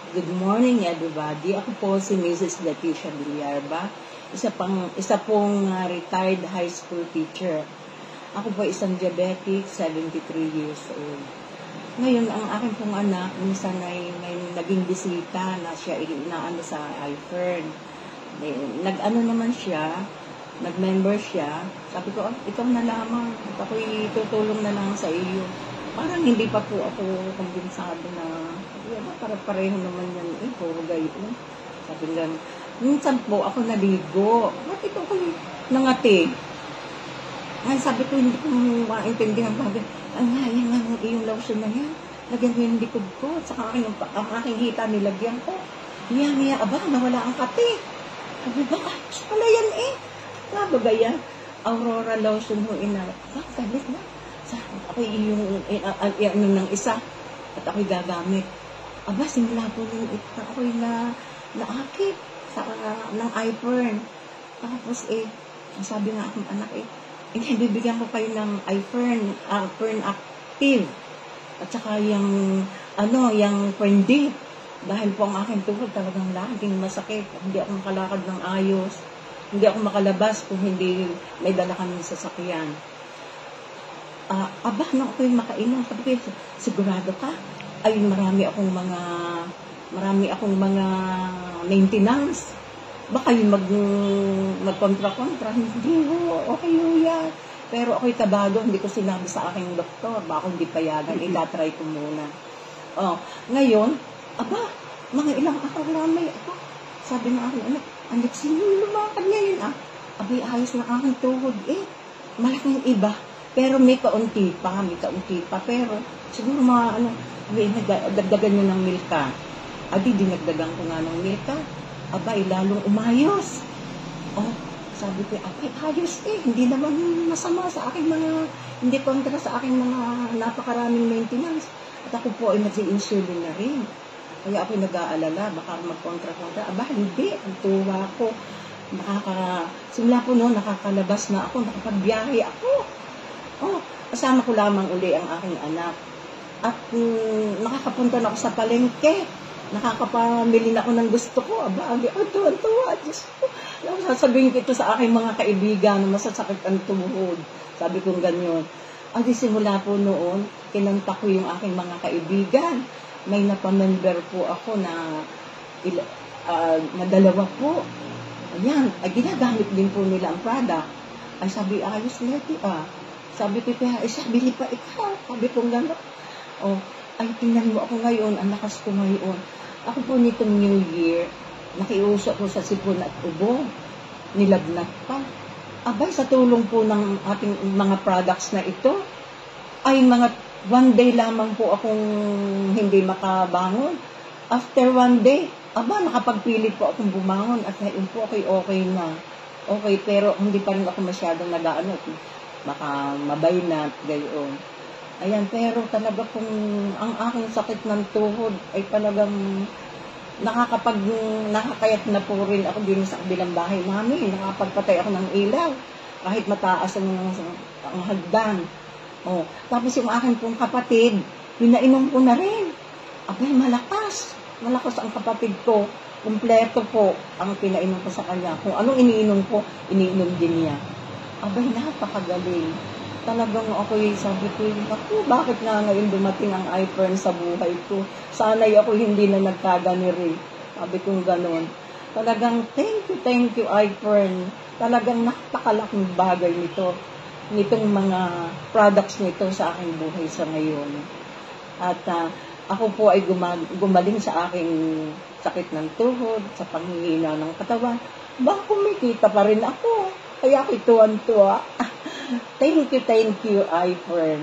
Good morning everybody. Ako po si Mrs. Leticia Villarba, isa pong retired high school teacher. Ako po isang diabetic, 73 years old. Ngayon, ang aking pong anak, minsan ay may naging bisita na siya inaano sa iFern. Nag-ano naman siya, nag-member siya. Sabi ko, ikaw na lamang, at ako'y tutulong na lang sa iyo. Parang hindi pa po ako kumbensado na, para pareho naman yan, puro gayon. Sabi lang, minsan po ako naligo. Ba't ito ko nangati? Ngayon sabi ko, hindi ko maintindihan. Sabi, yan nga, yung lotion na yan. Lagyan ko yung likod ko. At saka ang aking hita, nilagyan ko. Niya, nawala ang kati. Sabi ba, pala yan Nabagaya, Aurora lotion mo galit na. Ako yung ng isa. At ako'y gagamit. Simula po nung ako'y naakit ng iFern. Tapos sabi nga akong anak bibigyan ko kayo ng iFern Active. At saka yung Friendly. Dahil po ang aking tuhod talagang laging masakit. Hindi ako makalakad ng ayos. Hindi ako makalabas kung hindi may dala kami sa sasakyan. Nung ako'y makainom, sabi ko, sigurado ka? Ay, marami akong mga maintenance. Baka yung mag-kontra-kontra. Hindi okay yan. Pero ako'y kabado, hindi ko sinabi sa aking doktor. Baka hindi payagan, itatry ko muna. Ngayon, mga ilang araw lamay ako. Sabi ng aking anak, sino lumakad ngayon ayos na aking tuhod malaking iba. Pero may kaunti pa. Pero siguro dagdagan nyo ng milka. Dinagdagan ko nga ng milka. Lalong umayos. Sabi ko, ayos hindi naman masama sa aking hindi kontra sa aking mga napakaraming maintenance. At ako po ay nag-insulin na rin. Kaya ako'y nag-aalala, baka mag-kontra-kontra. Hindi. Ang tuwa ko. Simula po nakakalabas na ako, nakapagbiyahe ako. Kasama ko lamang uli ang aking anak. At nakakapunta na ako sa palengke. Nakakapamili na ako ng gusto ko. Tuwa. Diyos ko. Sasabihin ko ito sa aking mga kaibigan na masasakit ang tuhod. Sabi kong ganyan. Simula po noon, kinanta ko yung aking mga kaibigan. May napamember po ako na dalawa po. Ayan, ginagamit din po nila ang product. Sabi, ayos Leti Sabi ko, bili pa ikaw. Sabi ko gano'n. Tingnan mo ako ngayon, ang lakas ko ngayon. Ako po nitong New Year, nakiusap ko sa sipon at ubo. Nilagnat pa. Sa tulong po ng ating mga products na ito, ay mga 1 day lamang po akong hindi makabangon. After 1 day, nakapagpilit po akong bumangon at ngayon po okay na. Okay, pero hindi pa rin ako masyadong nag-aano. Baka mabay na at gayon. Ayan, pero talaga kung ang aking sakit ng tuhod ay talagang nakakayat na po rin ako din sa kabilang bahay namin. Nakapagpatay ako ng ilaw kahit mataas ang hagdan. Tapos yung akin pong kapatid, pinainom ko na rin. Malakas ang kapatid ko. Kumpleto po ang pinainom ko sa kanya. Kung anong iniinom ko, iniinom din niya. Napakagaling. Talagang sabi ko, bakit nga ngayon dumating ang iFern sa buhay ko? Sana'y ako hindi na nagkaganiri. Sabi kong ganon. Talagang thank you iFern. Talagang napakalaking bagay nitong mga products nito sa aking buhay sa ngayon. At ako po ay gumaling sa aking sakit ng tuhod, sa panghihina ng katawan. Kumikita pa rin ako. Kaya ako'y tuwan-tuwa. Thank you, iFern.